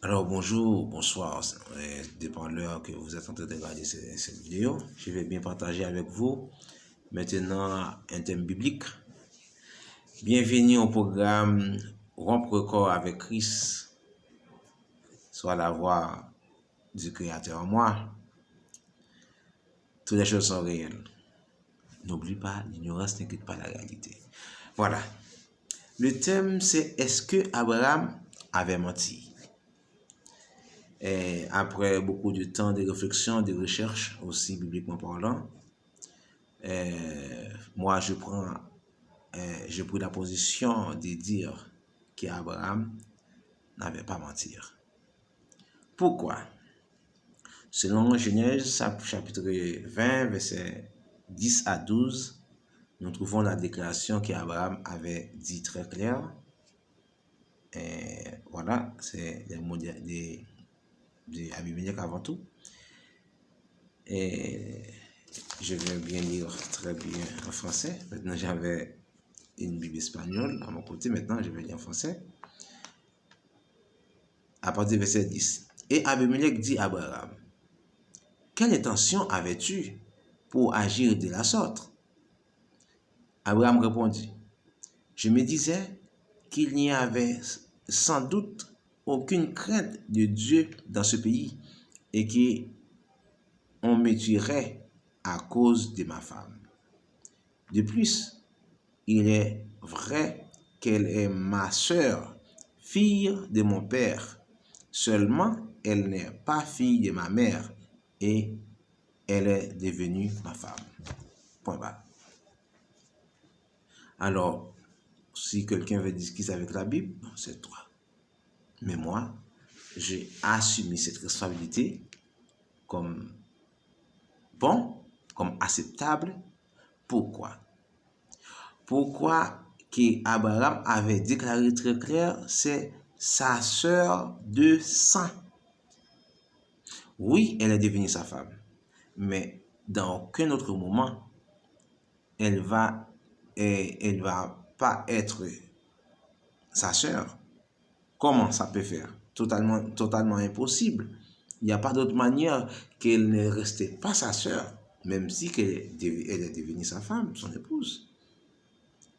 Alors bonjour, bonsoir, dépend de l'heure que vous êtes en train de regarder cette vidéo. Je vais bien partager avec vous maintenant un thème biblique. Bienvenue au programme Rompre le corps avec Christ, soit la voix du Créateur en moi. Toutes les choses sont réelles. N'oublie pas, l'ignorance n'inquiète pas la réalité. Voilà. Le thème c'est est-ce que Abraham avait menti? Et après beaucoup de temps de réflexion, de recherche, aussi bibliquement parlant, moi je pris la position de dire qu'Abraham n'avait pas menti. Pourquoi? Selon Genèse chapitre 20, versets 10 à 12, nous trouvons la déclaration qu'Abraham avait dit très claire. Et voilà, c'est les mots d'Abimelech avant tout. Et je vais bien lire très bien en français. Maintenant, j'avais une Bible espagnole à mon côté. Maintenant, je vais lire en français. À partir du verset 10. Et Abimelech dit à Abraham, quelle intention avais-tu pour agir de la sorte? Abraham répondit, je me disais qu'il n'y avait sans doute aucune crainte de Dieu dans ce pays et qu'on me tuerait à cause de ma femme. De plus, il est vrai qu'elle est ma sœur, fille de mon père. Seulement, elle n'est pas fille de ma mère et elle est devenue ma femme. Point barre. Alors, si quelqu'un veut discuter avec la Bible, c'est toi. Mais moi, j'ai assumé cette responsabilité comme bon, comme acceptable. Pourquoi? Pourquoi qu'Abraham avait déclaré très clair, c'est sa sœur de sang. Oui, elle est devenue sa femme, mais dans aucun autre moment, elle va pas être sa sœur. Comment ça peut faire? Totalement impossible. Il n'y a pas d'autre manière qu'elle ne restait pas sa sœur, même si elle est devenue sa femme, son épouse.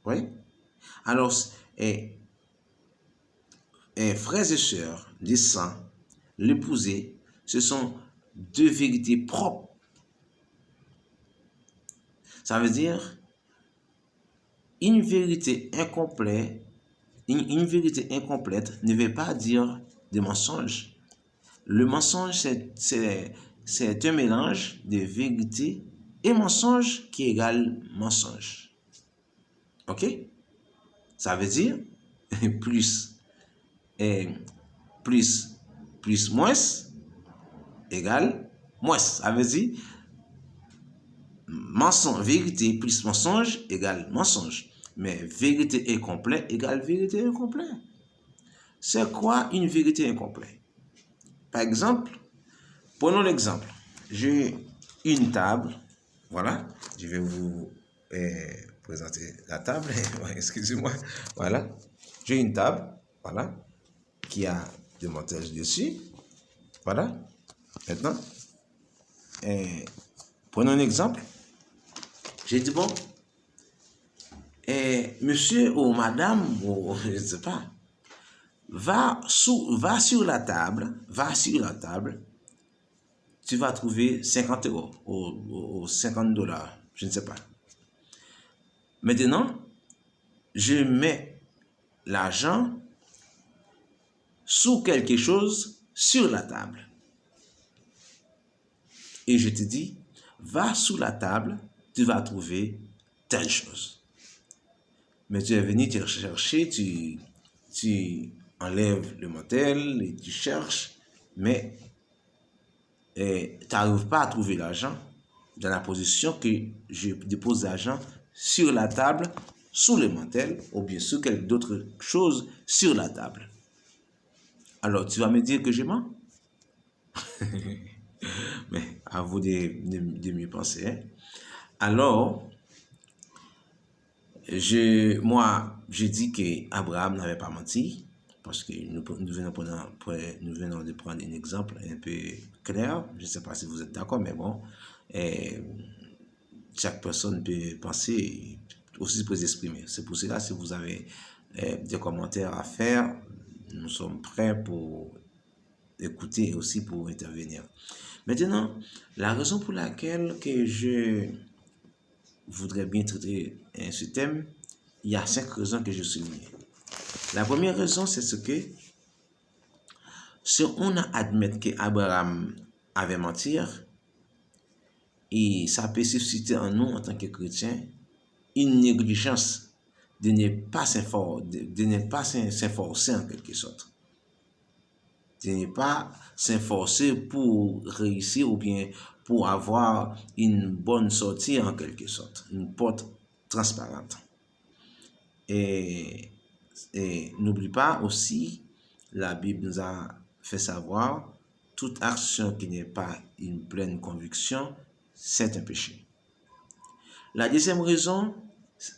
Oui. Alors, frères et sœurs, les saints, l'épousé, ce sont deux vérités propres. Ça veut dire une vérité incomplète, une vérité incomplète ne veut pas dire de mensonge. Le mensonge, c'est un mélange de vérité et mensonge qui égale mensonge. Ok? Ça veut dire plus et plus moins égale moins. Ça veut dire mensonge, vérité plus mensonge égale mensonge. Mais vérité incomplète égale vérité incomplète. C'est quoi une vérité incomplète? Par exemple, prenons l'exemple. J'ai une table. Voilà. Je vais vous présenter la table. Excusez-moi. Voilà. J'ai une table. Voilà. Qui a des montages dessus. Voilà. Maintenant, prenons un exemple. J'ai dit, bon, monsieur ou madame, ou je ne sais pas, va sur la table, tu vas trouver 50 euros ou 50 dollars, je ne sais pas. Maintenant, je mets l'argent sous quelque chose sur la table. Et je te dis, va sous la table, tu vas trouver telle chose. Mais tu es venu te chercher, tu enlèves le motel et tu cherches, mais tu n'arrives pas à trouver l'argent dans la position que je dépose l'argent sur la table, sous le mantel, ou bien sous quelque d'autres choses sur la table. Alors, tu vas me dire que je mens? Mais à vous de mieux penser. Hein? Alors, je dis qu'Abraham n'avait pas menti. parce que nous venons de prendre un exemple un peu clair. Je ne sais pas si vous êtes d'accord, mais bon, chaque personne peut penser, aussi peut s'exprimer. C'est pour cela, si vous avez des commentaires à faire, nous sommes prêts pour écouter et aussi pour intervenir. Maintenant, la raison pour laquelle que je voudrais bien traiter ce thème, il y a 5 raisons que je souligne. La première raison, c'est ce que si on admet qu'Abraham avait menti, et ça peut susciter en nous, en tant que chrétiens, une négligence de ne pas s'efforcer en quelque sorte. De ne pas s'efforcer pour réussir ou bien pour avoir une bonne sortie en quelque sorte, une porte transparente. Et n'oublie pas aussi, la Bible nous a fait savoir, toute action qui n'est pas une pleine conviction, c'est un péché. La deuxième raison,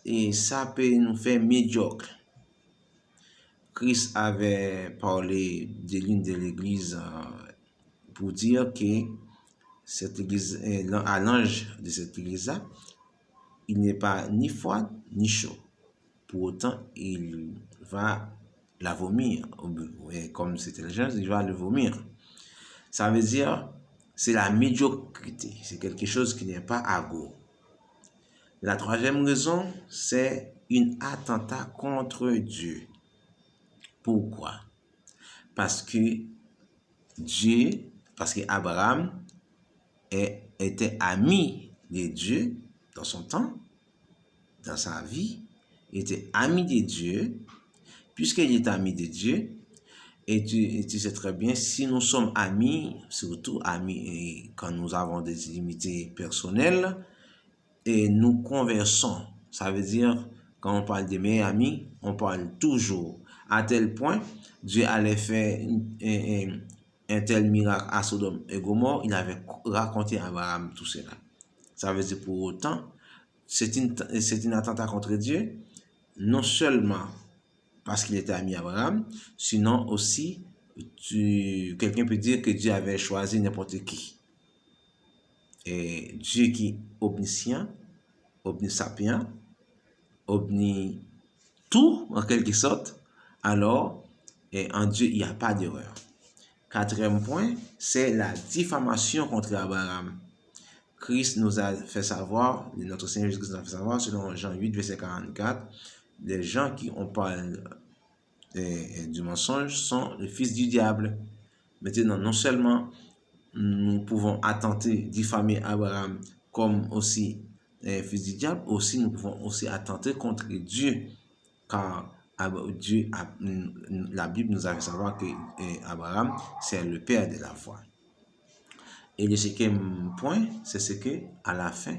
et ça peut nous faire médiocre. Christ avait parlé de l'une de l'église pour dire que cette église, à l'ange de cette église-là, il n'est pas ni froid ni chaud. Pour autant, il va la vomir. Comme c'est intelligent, il va le vomir. Ça veut dire, c'est la médiocrité. C'est quelque chose qui n'est pas à goût. La troisième raison, c'est un attentat contre Dieu. Pourquoi? Parce que Abraham était ami de Dieu dans son temps, dans sa vie, il était ami de Dieu. Puisqu'il est ami de Dieu, et tu sais très bien, si nous sommes amis, surtout amis et quand nous avons des intimités personnelles, et nous conversons, ça veut dire, quand on parle de meilleurs amis, on parle toujours. À tel point, Dieu allait faire un tel miracle à Sodome et Gomorrhe, il avait raconté à Abraham tout cela. Ça veut dire pour autant, c'est une attentat contre Dieu, non seulement parce qu'il était ami Abraham, sinon aussi, quelqu'un peut dire que Dieu avait choisi n'importe qui. Et Dieu qui est omniscient, omnisapient, omni tout en quelque sorte, alors en Dieu il n'y a pas d'erreur. Quatrième point, c'est la diffamation contre Abraham. Christ nous a fait savoir, notre Seigneur Jésus-Christ nous a fait savoir, selon Jean 8, verset 44, les gens qui ont parlé du mensonge sont les fils du diable. Maintenant, non seulement nous pouvons attenter, diffamer Abraham comme aussi fils du diable, aussi nous pouvons aussi attenter contre Dieu, car Dieu la Bible nous a fait savoir que Abraham, c'est le père de la foi. Et le cinquième point, c'est ce que, à la fin,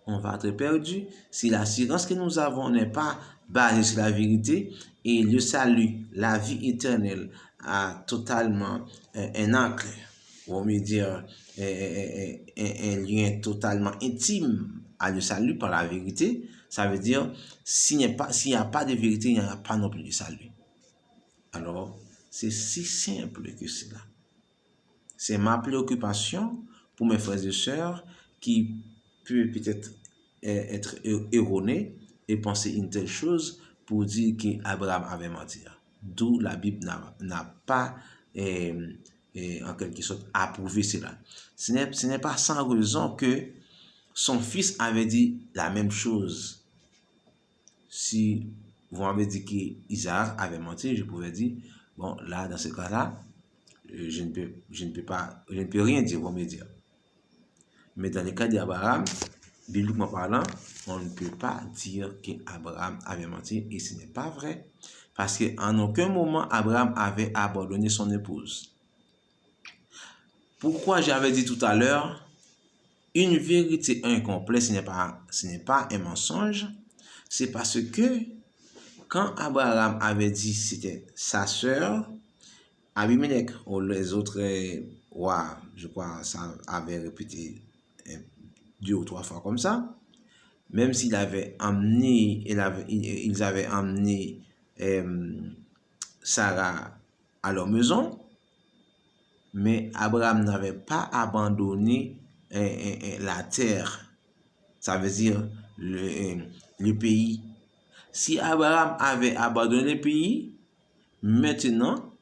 on va être perdu si l'assurance que nous avons n'est pas basée sur la vérité et le salut, la vie éternelle, a totalement un ancre, on veut dire un lien totalement intime à le salut par la vérité. Ça veut dire, s'il n'y a pas de vérité, il n'y aura pas non plus de salut. Alors, c'est si simple que cela. C'est ma préoccupation pour mes frères et sœurs qui peut-être être erronés et penser une telle chose pour dire qu'Abraham avait menti. D'où la Bible n'a pas en quelque sorte approuvé cela. Ce n'est pas sans raison que son fils avait dit la même chose. Si vous m'avez dit qu'Isaac avait menti, je pouvais dire, bon, là, dans ce cas-là, je ne peux rien dire, vous me dire. Mais dans le cas d'Abraham, bibliquement parlant, on ne peut pas dire qu'Abraham avait menti et ce n'est pas vrai. Parce qu'en aucun moment, Abraham avait abandonné son épouse. Pourquoi j'avais dit tout à l'heure, une vérité incomplète, ce n'est pas un mensonge, c'est parce que quand Abraham avait dit c'était sa sœur, Abimelech ou les autres rois, je crois, ça avait répété 2 ou 3 fois comme ça, même s'il avait amené, ils avaient amené Sarah à leur maison, mais Abraham n'avait pas abandonné la terre, ça veut dire le pays. Si Abraham avait abandonné le pays, maintenant,